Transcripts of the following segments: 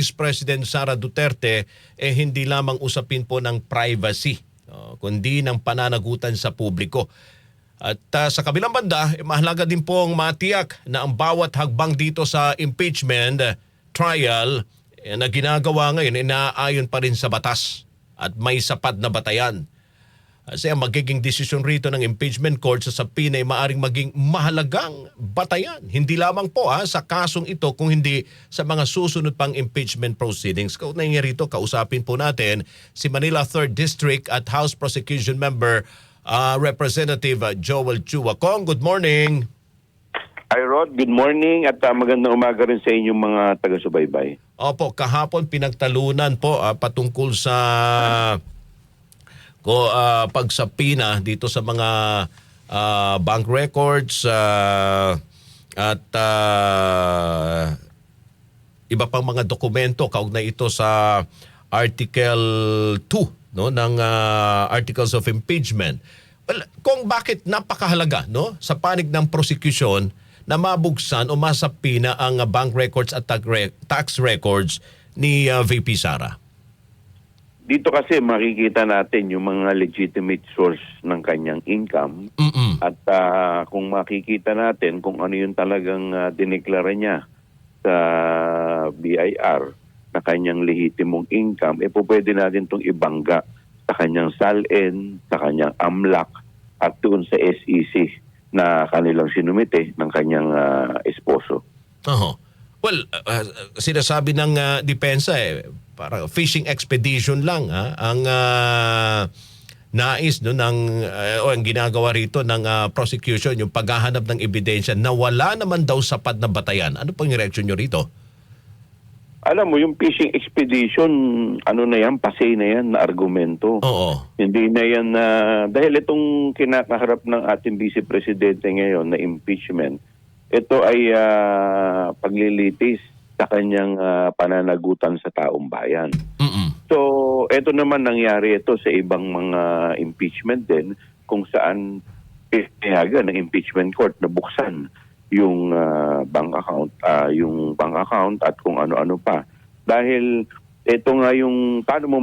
Vice President Sara Duterte hindi lamang usapin po ng privacy, kundi ng pananagutan sa publiko. At sa kabilang banda, mahalaga din pong matiyak na ang bawat hagbang dito sa impeachment trial na ginagawa ngayon inaayon pa rin sa batas at may sapat na batayan. Kasi ang magiging desisyon rito ng impeachment court sa sapin ay maaring maging mahalagang batayan. Hindi lamang po sa kasong ito kung hindi sa mga susunod pang impeachment proceedings. Kaugnay nga rito, kausapin po natin si Manila 3rd District at House Prosecution Member Representative Joel Chua. Kong, good morning. Hi Rod, good morning at magandang umaga rin sa inyong mga taga-subaybay. Opo, kahapon pinagtalunan po patungkol sa pagsapina dito sa mga bank records at iba pang mga dokumento kaugnay ito sa Article 2 ng Articles of Impeachment. Well, kung bakit napakahalaga sa panig ng prosecution na mabuksan o masapina ang bank records at tax records ni VP Sara? Dito kasi makikita natin yung mga legitimate source ng kanyang income. At kung makikita natin kung ano yung talagang dineklara niya sa BIR na kanyang lehitimong income, pwede natin itong ibangga sa kanyang SALN, sa kanyang AMLAC at doon sa SEC na kanilang sinumite ng kanyang esposo. Well, sinasabi ng depensa parang fishing expedition lang ang nais ng ang ginagawa rito ng prosecution, yung paghahanap ng ebidensya na wala naman daw sapat na batayan. Ano pong reaksyon nyo rito? Alam mo, yung fishing expedition, na yan, pasay na yan na argumento. Oo. Hindi na yan dahil itong kinakaharap ng ating Vice Presidente ngayon na impeachment, ito ay paglilitis sa kanyang pananagutan sa taong bayan. So, ito naman nangyari ito sa ibang mga impeachment din kung saan pinayagan ng impeachment court na buksan yung bank account at kung ano-ano pa. Dahil ito nga yung paano mo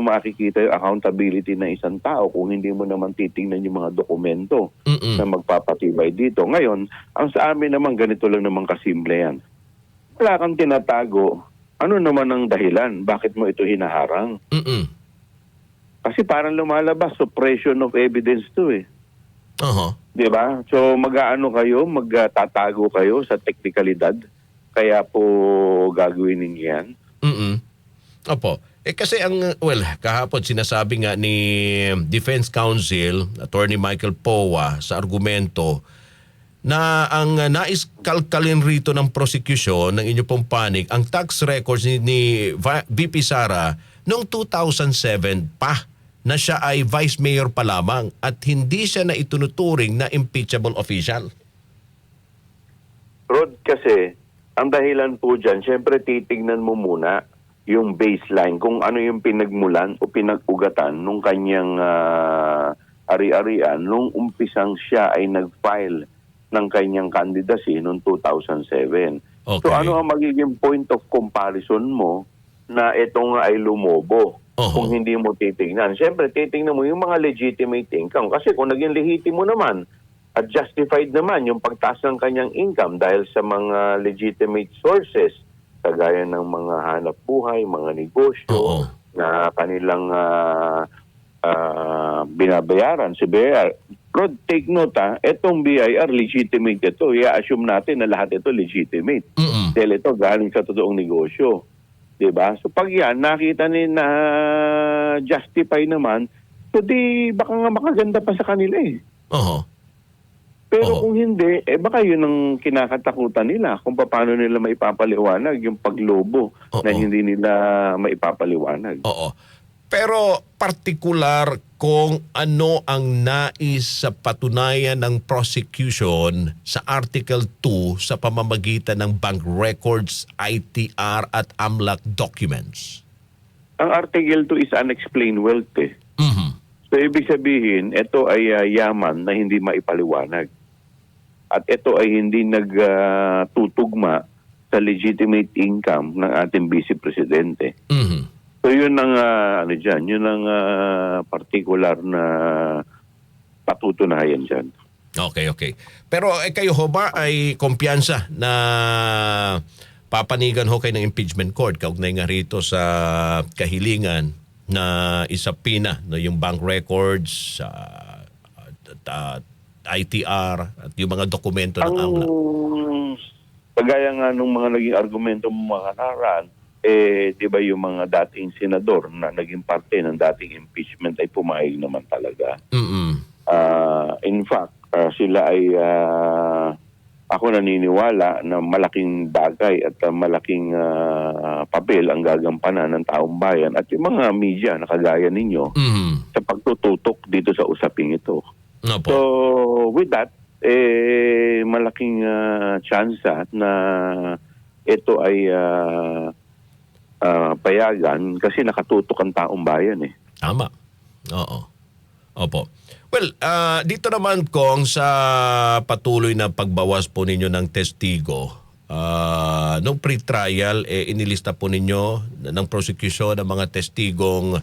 makikita yung accountability ng isang tao kung hindi mo naman titingnan yung mga dokumento na magpapatibay dito. Ngayon, ang sa amin naman ganito lang naman kasimple yan. Wala kang tinatago. Ano naman ang dahilan? Bakit mo ito hinaharang? Kasi parang lumalabas, suppression of evidence to Diba? So magtatago kayo sa teknikalidad. Kaya po gagawin ninyo yan. Opo. Kasi kahapon sinasabi nga ni Defense Counsel, Attorney Michael Powa sa argumento na ang nais kalkalin rito ng prosecution ng inyo pong panig, ang tax records ni VP Sara noong 2007 pa na siya ay vice mayor pa lamang at hindi siya na itunuturing na impeachable official. Rod, kasi ang dahilan po dyan, syempre titignan mo muna yung baseline, kung ano yung pinagmulan o pinag-ugatan nung kanyang ari-arian nung umpisang siya ay nag-file ng kanyang candidacy noong 2007. Okay. So ano ang magiging point of comparison mo na ito nga ay lumobo kung hindi mo titignan? Syempre titignan mo yung mga legitimate income kasi kung naging lehitimo naman at justified naman yung pagtaas ng kanyang income dahil sa mga legitimate sources, kagaya ng mga hanap buhay, mga negosyo na kanilang binabayaran si BIR. Rod, take note itong BIR legitimate ito. I-assume natin na lahat ito legitimate. Dahil ito galing sa totoong negosyo. Diba? So pag yan, nakita ni na justify naman, so di baka nga makaganda pa sa kanila Pero kung hindi, baka yun ang kinakatakutan nila kung paano nila maipapaliwanag yung paglobo na hindi nila maipapaliwanag. Pero partikular kung ano ang nais sa patunayan ng prosecution sa Article 2 sa pamamagitan ng bank records, ITR at AMLAC documents. Ang Article 2 is unexplained wealth So ibig sabihin, ito ay yaman na hindi maipaliwanag. At ito ay hindi nagtutugma sa legitimate income ng ating Vice Presidente. Mhm. So yun ang yun ang particular na patutunayan diyan. Okay. Pero kayo ho ba ay kumpiyansa na papanigan ho kayo ng impeachment court kaugnay nga rito sa kahilingan na isapina no, yung bank records, ITR at yung mga dokumento ng AMLA? Kagaya nga nung mga naging argumento mo mga nakaraan, di ba yung mga dating senador na naging parte ng dating impeachment ay pumayag naman talaga. In fact, sila ay ako naniniwala na malaking bagay at malaking papel ang gagampanan ng taong bayan at yung mga media na kagaya ninyo sa pagtututok dito sa usaping ito. Opo. So, with that, malaking chance na ito ay payagan kasi nakatutok ang taong bayan eh. Tama. Oo. Opo. Well, dito naman kung sa patuloy na pagbawas po ninyo ng testigo, nung pre-trial, inilista po ninyo ng prosecution ng mga testigong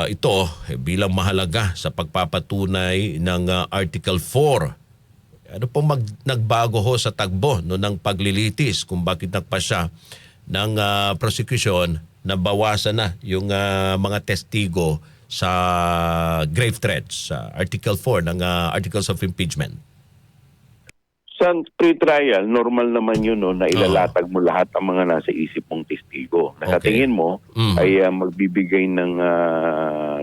ito bilang mahalaga sa pagpapatunay ng Article 4. Ano po nagbago ho sa tagbo no, ng paglilitis kung bakit nagpasya ng prosecution na bawasan na yung mga testigo sa grave threats, sa Article 4 ng Articles of Impeachment? Sa pre-trial, normal naman yun no, na ilalatag mo lahat ang mga nasa isip mong testigo. Na sa tingin mo ay magbibigay ng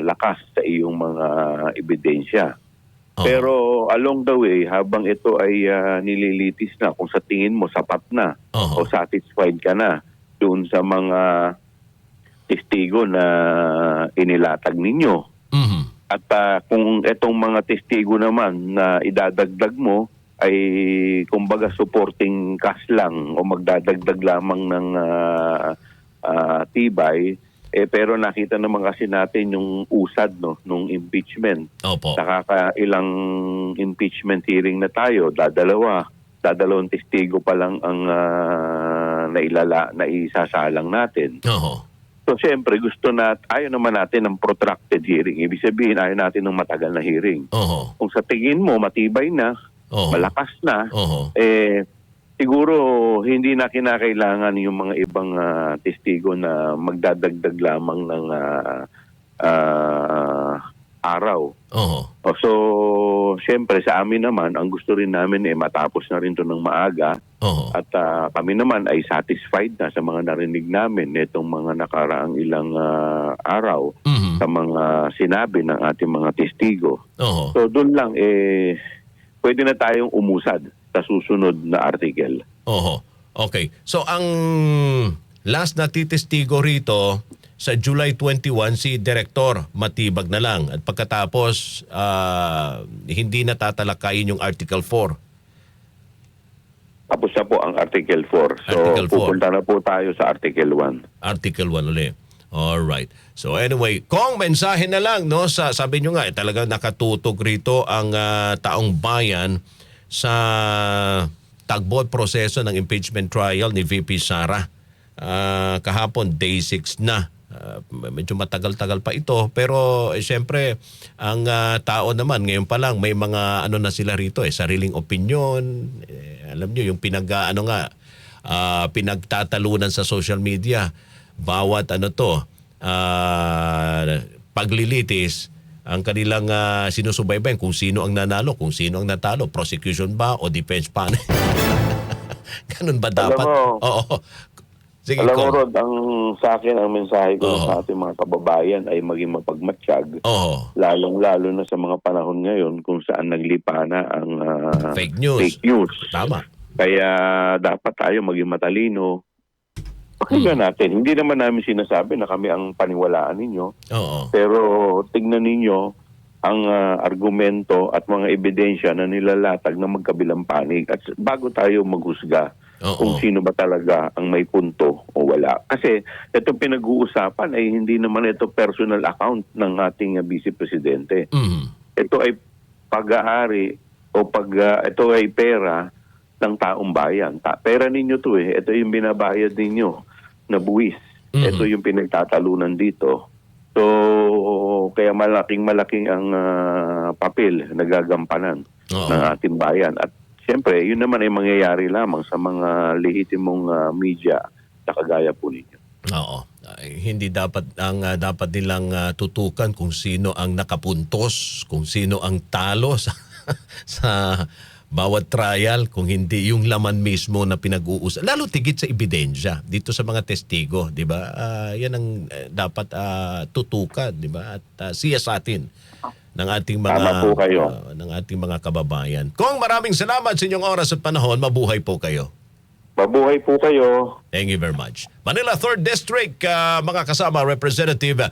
lakas sa iyong mga ebidensya. Pero along the way, habang ito ay nililitis na, kung sa tingin mo sapat na o satisfied ka na doon sa mga testigo na inilatag ninyo. At kung itong mga testigo naman na idadagdag mo ay kumbaga supporting cast lang o magdadagdag lamang ng tibay, pero nakita naman kasi natin yung usad no, nung impeachment. Opo. Nakakailang impeachment hearing na tayo, dadalawang testigo pa lang ang naisasalang natin. So, siyempre, ayaw naman natin ng protracted hearing. Ibig sabihin, ayaw natin ng matagal na hearing. Kung sa tingin mo, matibay na, malakas na, siguro hindi na kinakailangan yung mga ibang testigo na magdadagdag lamang ng araw. So, siyempre, sa amin naman, ang gusto rin namin matapos na rin ito ng maaga. At kami naman ay satisfied na sa mga narinig namin nitong mga nakaraang ilang araw sa mga sinabi ng ating mga testigo. So doon lang pwede na tayong umusad sa susunod na article. Okay. So ang last na titestigo rito sa July 21 si Director Matibag na lang at pagkatapos hindi na tatalakayin yung Article 4. Tapos na po ang Article 4. So, Article 4. Pupunta na po tayo sa Article 1. Article 1 ulit. Alright. So anyway, kung mensahe na lang, no, sabi nyo nga, talagang nakatutok rito ang taong bayan sa tagbo at proseso ng impeachment trial ni VP Sara. Kahapon, day 6 na. Medyo matagal-tagal pa ito pero siyempre ang tao naman ngayon pa lang may mga ano na sila rito sariling opinion, alam niyo yung pinagtatalunan sa social media bawat paglilitis ang kanilang sinusubaybayan kung sino ang nanalo, kung sino ang natalo, prosecution ba o defense panel. Ganun ba dapat? Oo. Sige, alam mo, Rod, sa akin, ang mensahe ko sa ating mga kababayan ay maging mapagmatsyag. Lalong-lalo na sa mga panahon ngayon kung saan naglipa na ang fake news. Tama. Kaya dapat tayo maging matalino. Pakinggan natin. Hindi naman namin sinasabi na kami ang paniwalaan ninyo. Pero tignan ninyo ang argumento at mga ebidensya na nilalatag na magkabilang panig. At bago tayo maghusga, kung sino ba talaga ang may punto o wala. Kasi ito pinag-uusapan ay hindi naman ito personal account ng ating Vice Presidente. Ito ay pag-aari o ito ay pera ng taong bayan. Pera ninyo to eh. Ito yung binabayad ninyo na buwis. Ito yung pinagtatalunan dito. So, kaya malaking ang papel na gagampanan ng ating bayan. At siyempre, yun naman ay mangyayari lamang sa mga lehitimong media na kagaya po ninyo. Oo. Hindi dapat dapat nilang tutukan kung sino ang nakapuntos, kung sino ang talo sa sa bawat trial, kung hindi yung laman mismo na pinag-uusap. Lalo tigit sa ebidensya dito sa mga testigo, 'di ba? Yan ang dapat tutukan, 'di ba? At siyasatin ng ating mga Tama po kayo. ng ating mga kababayan. Kung maraming salamat sa inyong oras at panahon, mabuhay po kayo. Mabuhay po kayo. Thank you very much. Manila 3rd District, mga kasama, Representative